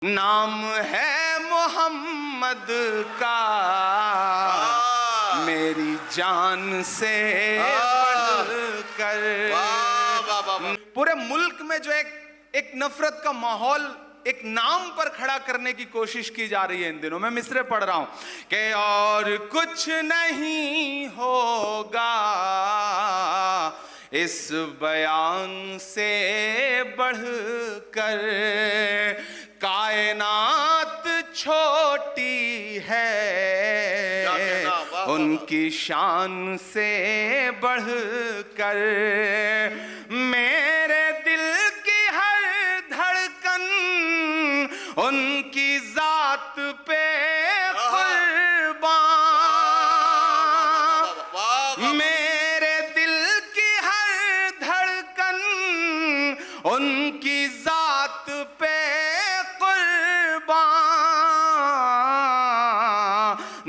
नाम है मोहम्मद का मेरी जान से बढ़कर। पूरे मुल्क में जो एक नफरत का माहौल एक नाम पर खड़ा करने की कोशिश की जा रही है इन दिनों। मैं मिसरे पढ़ रहा हूं कि और कुछ नहीं होगा इस बयान से बढ़कर। कायनात छोटी है उनकी शान से बढ़कर। मेरे दिल की हर धड़कन उनकी जात पे कुर्बान। मेरे दिल की हर धड़कन उनकी जात पे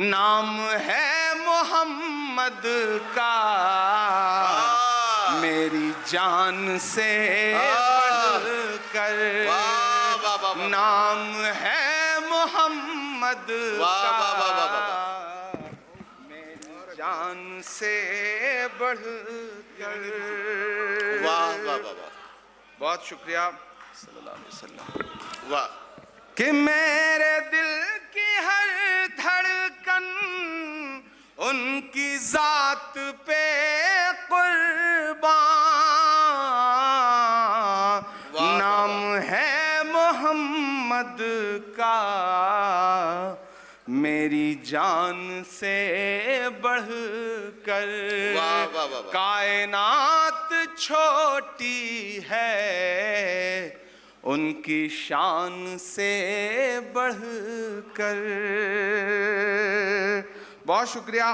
नाम है मोहम्मद का मेरी जान से बढ़कर। नाम है मोहम्मद का मेरी जान से बढ़कर। बहुत शुक्रिया सल्लल्लाहु अलैहि वसल्लम। वाह कि मेरे दिल की हर धड़कन उनकी जात पे कुर्बान। नाम है मोहम्मद का मेरी जान से बढ़कर। कायनात छोटी है उनकी शान से बढ़कर। बहुत शुक्रिया।